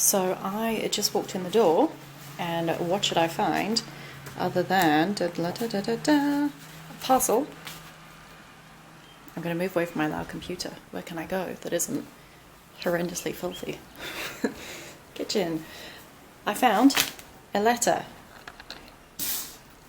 So I just walked in the door, and what should I find other than a parcel? I'm going to move away from my loud computer. Where can I go that isn't horrendously filthy? Kitchen. I found a letter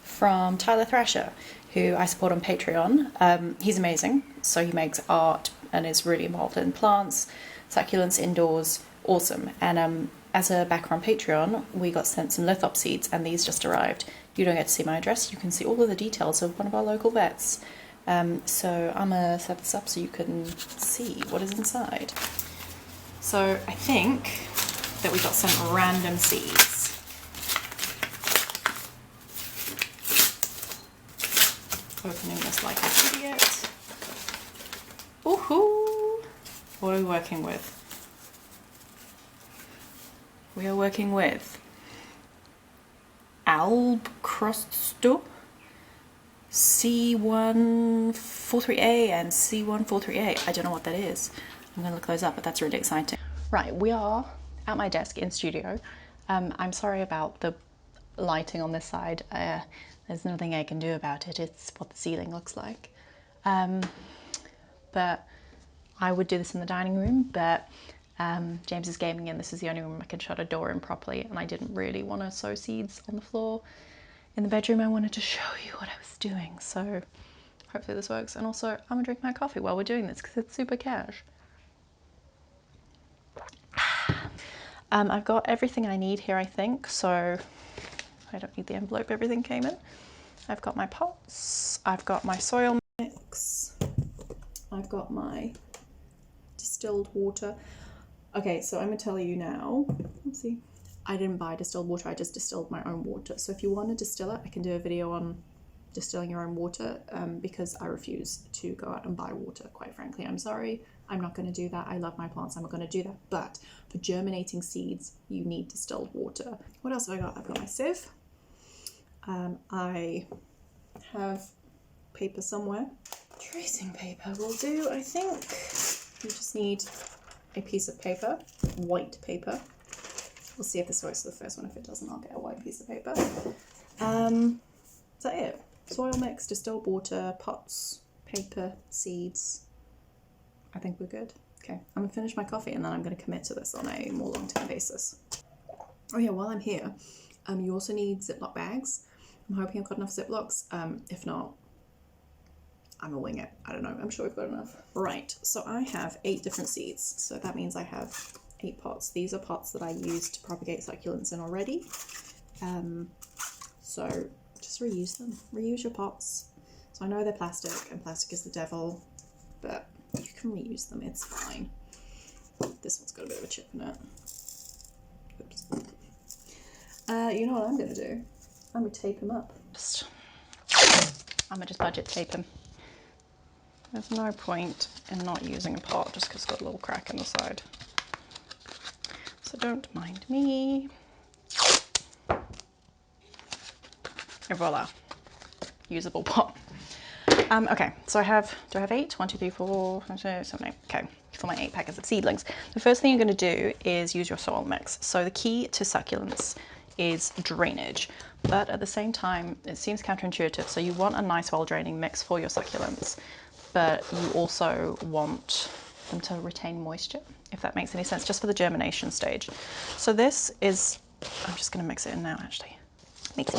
from Tyler Thrasher, who I support on Patreon. He's amazing. So he makes art and is really involved in plants, succulents indoors. Awesome. And as a backer on Patreon, we got sent some Lithop seeds, and these just arrived. You don't get to see my address. You can see all of the details of one of our local vets. So I'm going to set this up so you can see what is inside. So I think that we got some random seeds. Opening this like an idiot. Woohoo! What are we working with? We are working with Albcrosto, C143A and C143A. I don't know what that is. I'm going to look those up, but that's really exciting. Right, we are at my desk in studio. I'm sorry about the lighting on this side. There's nothing I can do about it. It's what the ceiling looks like. But I would do this in the dining room, but James is gaming and this is the only room I can shut a door in properly, and I didn't really want to sow seeds on the floor in the bedroom. I wanted to show you what I was doing, so hopefully this works. And also, I'm gonna drink my coffee while we're doing this because it's super cash. I've got everything I need here, I think, so I don't need the envelope. Everything came in. I've got my pots, I've got my soil mix, I've got my distilled water. Okay, so I'm gonna tell you now, let's see, I didn't buy distilled water, I just distilled my own water. So if you want to distill it, I can do a video on distilling your own water, because I refuse to go out and buy water, quite frankly. I'm sorry, I'm not going to do that. I love my plants, I'm not going to do that. But for germinating seeds, you need distilled water. What else have I got? I've got my sieve. I have paper somewhere. Tracing paper will do, I think. You just need a piece of paper, white paper. We'll see if this works for the first one. If it doesn't, I'll get a white piece of paper. Is that it? Soil mix, distilled water, pots, paper, seeds. I think we're good. Okay, I'm gonna finish my coffee and then I'm gonna commit to this on a more long-term basis. Oh yeah, while I'm here, you also need Ziploc bags. I'm hoping I've got enough Ziplocs. If not, I'm gonna wing it. I don't know, I'm sure we've got enough. Right, so I have 8 different seeds. So that means I have 8 pots. These are pots that I used to propagate succulents in already. So just reuse them. Reuse your pots. So I know they're plastic and plastic is the devil, but you can reuse them, it's fine. This one's got a bit of a chip in it. Oops. You know what I'm gonna do? I'm gonna tape him up. I'm gonna just budget tape him. There's no point in not using a pot just because it's got a little crack in the side. So don't mind me. And voila, usable pot. Okay, so do I have 8? 1, 2, 3, 4, 5, 6, 7, 8. Okay, for my 8 packets of seedlings. The first thing you're gonna do is use your soil mix. So the key to succulents is drainage, but at the same time, it seems counterintuitive. So you want a nice, well-draining mix for your succulents, but you also want them to retain moisture, if that makes any sense, just for the germination stage. So this is, I'm just gonna mix it in now, actually. Mix.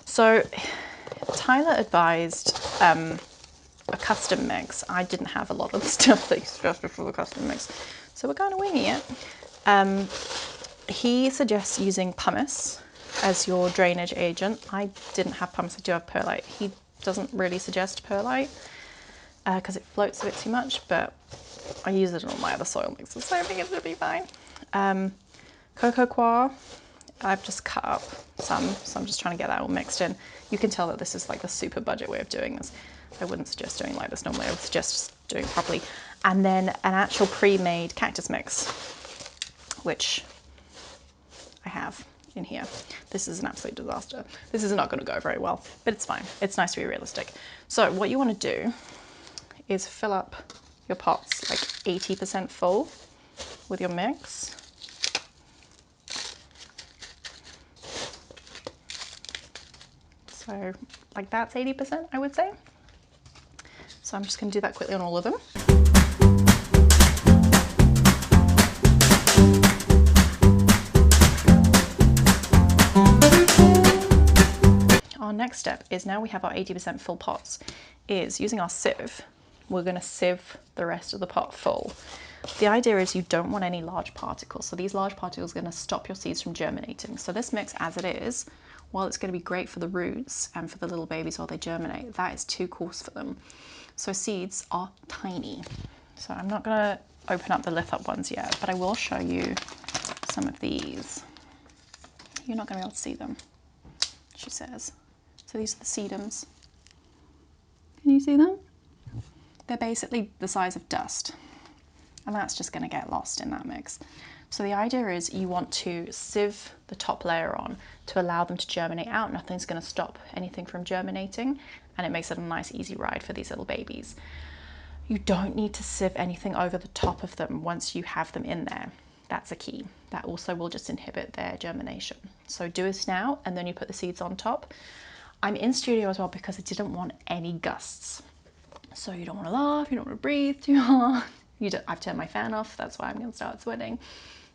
So Tyler advised a custom mix. I didn't have a lot of the stuff that he suggested for the custom mix, so we're kind of winging it. He suggests using pumice as your drainage agent. I didn't have pumice, I do have perlite. He doesn't really suggest perlite because it floats a bit too much, but I use it in all my other soil mixes, so I think it should be fine. Cocoa coir, I've just cut up some, so I'm just trying to get that all mixed in. You can tell that this is like the super budget way of doing this. I wouldn't suggest doing like this normally, I would suggest doing it properly. And then an actual pre-made cactus mix, which I have in here. This is an absolute disaster. This is not going to go very well, but it's fine. It's nice to be realistic. So what you want to do is fill up your pots like 80% full with your mix. So like that's 80%, I would say. So I'm just going to do that quickly on all of them. Our next step is, now we have our 80% full pots, is using our sieve, we're going to sieve the rest of the pot full. The idea is you don't want any large particles. So these large particles are going to stop your seeds from germinating. So this mix as it is, while it's going to be great for the roots and for the little babies while they germinate, that is too coarse for them. So seeds are tiny. So I'm not going to open up the Lithop ones yet, but I will show you some of these. You're not going to be able to see them, she says. So these are the sedums. Can you see them? They're basically the size of dust, and that's just going to get lost in that mix. So the idea is you want to sieve the top layer on to allow them to germinate out. Nothing's going to stop anything from germinating, and it makes it a nice easy ride for these little babies. You don't need to sieve anything over the top of them once you have them in there. That's a key. That also will just inhibit their germination. So do this now, and then you put the seeds on top. I'm in studio as well because I didn't want any gusts. So you don't want to laugh, you don't want to breathe too hard. I've turned my fan off, that's why I'm going to start sweating.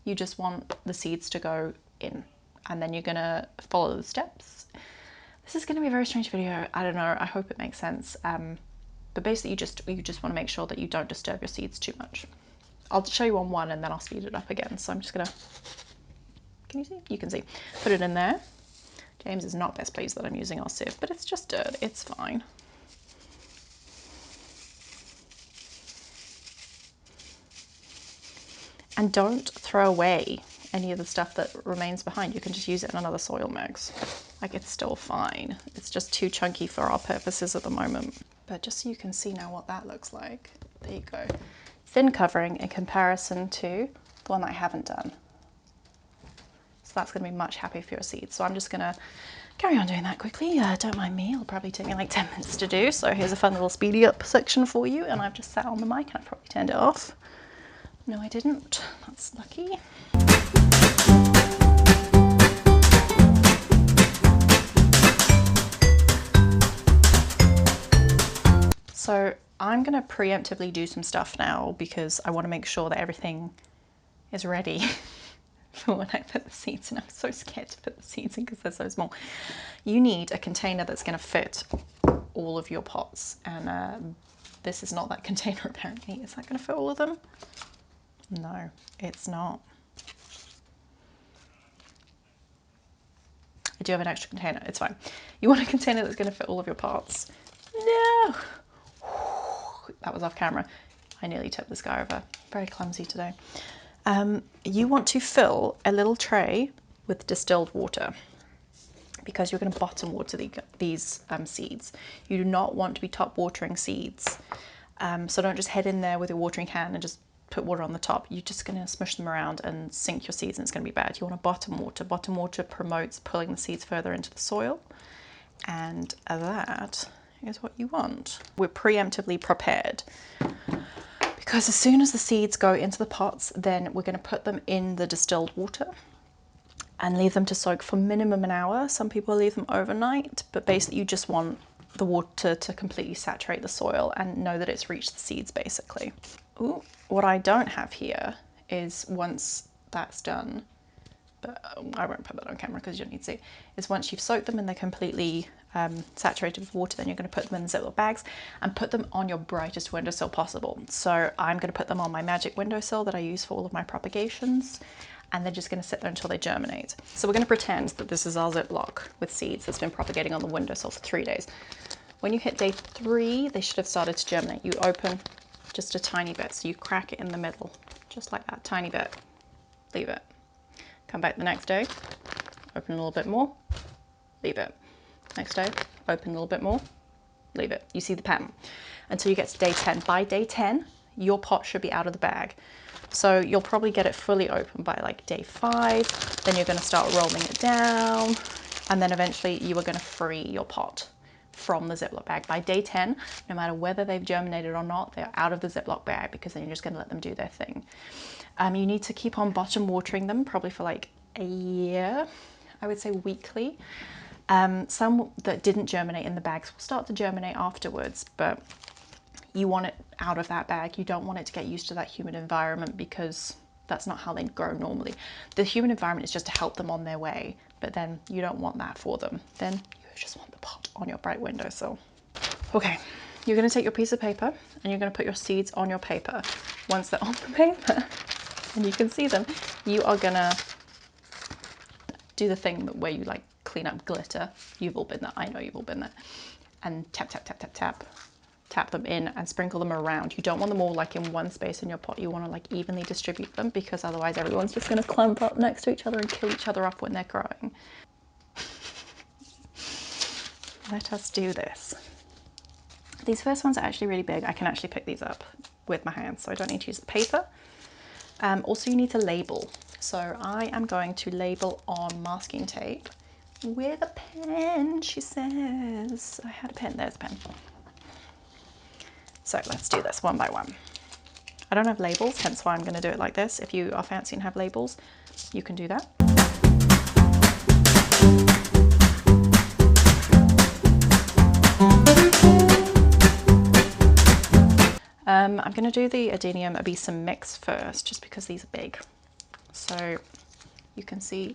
You just want the seeds to go in, and then you're going to follow the steps. This is going to be a very strange video. I don't know, I hope it makes sense. But basically you just want to make sure that you don't disturb your seeds too much. I'll show you on one and then I'll speed it up again. So I'm just going to, can you see? You can see. Put it in there. James is not best pleased that I'm using our sieve, but it's just dirt, it's fine. And don't throw away any of the stuff that remains behind. You can just use it in another soil mix. Like, it's still fine. It's just too chunky for our purposes at the moment. But just so you can see now what that looks like. There you go. Thin covering in comparison to the one that I haven't done. So that's going to be much happier for your seeds. So I'm just going to carry on doing that quickly. Don't mind me, it'll probably take me like 10 minutes to do. So here's a fun little speedy up section for you. And I've just sat on the mic and I've probably turned it off. No, I didn't. That's lucky. So I'm going to preemptively do some stuff now because I want to make sure that everything is ready for when I put the seeds in. I'm so scared to put the seeds in because they're so small. You need a container that's going to fit all of your pots, and this is not that container apparently. Is that going to fit all of them? No, it's not. I do have an extra container, it's fine. You want a container that's going to fit all of your pots. No! That was off camera. I nearly tipped this guy over. Very clumsy today. You want to fill a little tray with distilled water because you're going to bottom water these seeds. You do not want to be top watering seeds. So don't just head in there with your watering can and just put water on the top. You're just going to smush them around and sink your seeds, and it's going to be bad. You want to bottom water. Bottom water promotes pulling the seeds further into the soil, and that is what you want. We're preemptively prepared because as soon as the seeds go into the pots, then we're going to put them in the distilled water and leave them to soak for minimum an hour. Some people leave them overnight, but basically you just want the water to completely saturate the soil and know that it's reached the seeds basically. Ooh, what I don't have here is, once that's done, but I won't put that on camera because you don't need to see, is once you've soaked them and they're completely saturated with water, then you're going to put them in Ziploc bags and put them on your brightest windowsill possible. So I'm going to put them on my magic windowsill that I use for all of my propagations, and they're just going to sit there until they germinate. So we're going to pretend that this is our Ziploc with seeds that's been propagating on the windowsill for 3 days. When you hit day 3, they should have started to germinate. You open just a tiny bit, so you crack it in the middle, just like that, tiny bit. Leave it. Come back the next day, open a little bit more, leave it. Next day, open a little bit more, leave it. You see the pattern until you get to day 10. By day 10, your pot should be out of the bag. So you'll probably get it fully open by like day 5. Then you're going to start rolling it down, and then eventually you are going to free your pot from the Ziploc bag. By day 10, no matter whether they've germinated or not, they're out of the Ziploc bag, because then you're just going to let them do their thing. You need to keep on bottom watering them probably for like a year, I would say weekly, Some that didn't germinate in the bags will start to germinate afterwards, but you want it out of that bag. You don't want it to get used to that humid environment because that's not how they grow normally. The humid environment is just to help them on their way, but then you don't want that for them. Then you just want the pot on your bright windowsill. Okay, you're going to take your piece of paper and you're going to put your seeds on your paper. Once they're on the paper and you can see them, you are going to do the thing where you like clean up glitter. You've all been there. I know you've all been there. And tap, tap, tap, tap, tap. Tap them in and sprinkle them around. You don't want them all like in one space in your pot. You want to like evenly distribute them because otherwise everyone's just going to clump up next to each other and kill each other off when they're growing. Let us do this. These first ones are actually really big. I can actually pick these up with my hands, so I don't need to use the paper. Also, you need to label. So I am going to label on masking tape with a pen, she says. I had a pen, there's a pen. So let's do this one by one. I don't have labels, hence why I'm going to do it like this. If you are fancy and have labels, you can do that. I'm going to do the Adenium Obesum mix first, just because these are big. So you can see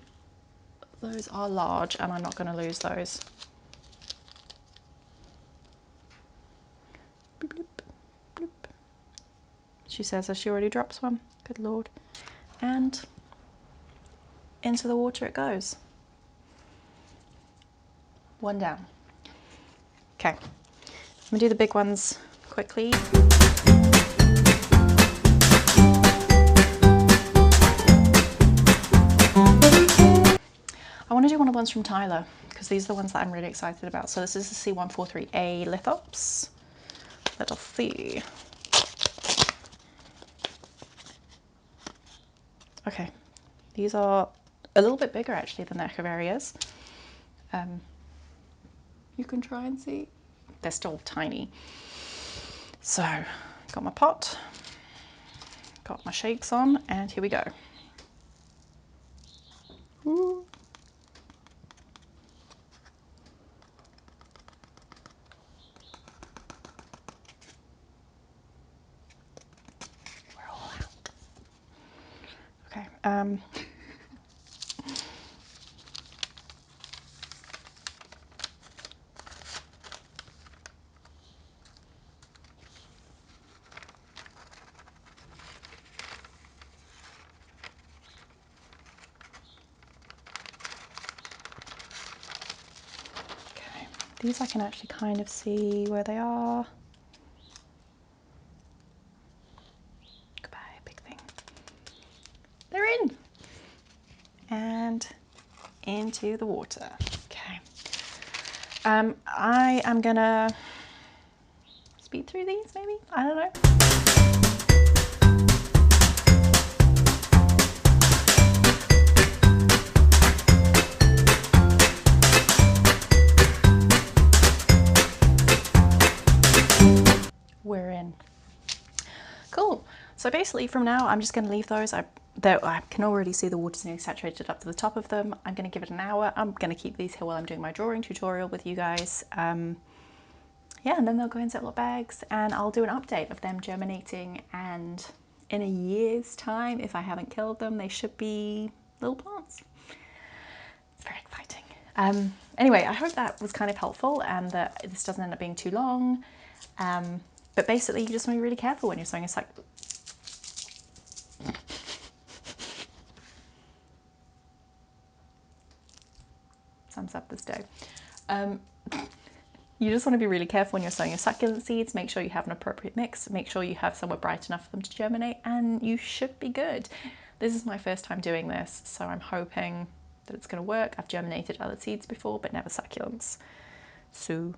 those are large and I'm not going to lose those. Bloop, bloop, bloop. She says as she already drops one. Good Lord. And into the water it goes. One down. Okay, I'm going to do the big ones quickly. I want to do one of the ones from Tyler because these are the ones that I'm really excited about. So this is the C143A lithops. Let us see. Okay, these are a little bit bigger actually than the Echeverias. You can try and see. They're still tiny. So, got my pot, got my shakes on, and here we go. Ooh. We're all out. Okay. These I can actually kind of see where they are. Goodbye, big thing. They're in. And into the water. Okay. I am gonna speed through these maybe? I don't know. We're in. Cool. So basically from now I'm just going to leave those. I can already see the water's nearly saturated up to the top of them. I'm going to give it an hour. I'm going to keep these here while I'm doing my drawing tutorial with you guys. Yeah, and then they'll go in Ziploc bags and I'll do an update of them germinating, and in a year's time, if I haven't killed them, they should be little plants. It's very exciting. Anyway, I hope that was kind of helpful and that this doesn't end up being too long. But basically, you just want to be really careful when you're sowing a succulent. Sums up this day. You just want to be really careful when you're sowing your succulent seeds. Make sure you have an appropriate mix. Make sure you have somewhere bright enough for them to germinate, and you should be good. This is my first time doing this, so I'm hoping that it's going to work. I've germinated other seeds before, but never succulents. So,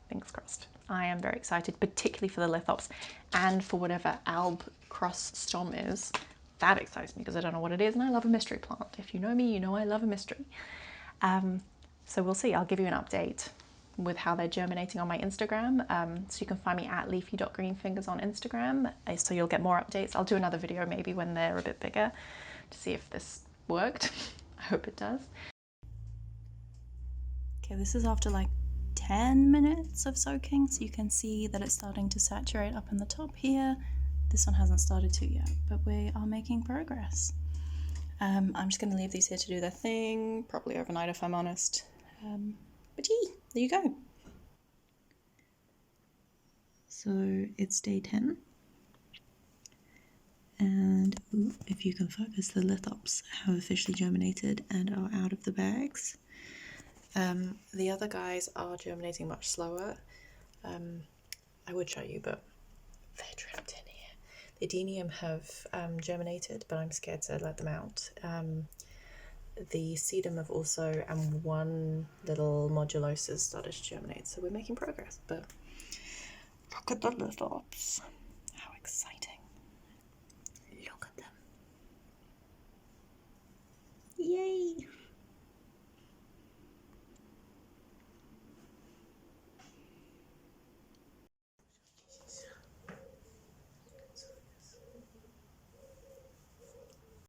fingers crossed. I am very excited, particularly for the lithops and for whatever alb cross stom is. That excites me because I don't know what it is, and I love a mystery plant. If you know me, you know I love a mystery. So we'll see. I'll give you an update with how they're germinating on my Instagram. So you can find me at leafy.greenfingers on Instagram. So you'll get more updates. I'll do another video maybe when they're a bit bigger to see if this worked. I hope it does. Okay, this is after like 10 minutes of soaking, so you can see that it's starting to saturate up in the top here. This one hasn't started to yet, but we are making progress. I'm just going to leave these here to do their thing, probably overnight if I'm honest. But gee, there you go. So it's day 10. And if you can focus, the lithops have officially germinated and are out of the bags. The other guys are germinating much slower. I would show you, but they're trapped in here. The adenium have germinated, but I'm scared to let them out. The sedum have also, and one little modulosis started to germinate, so we're making progress. But look at the lithops. How exciting.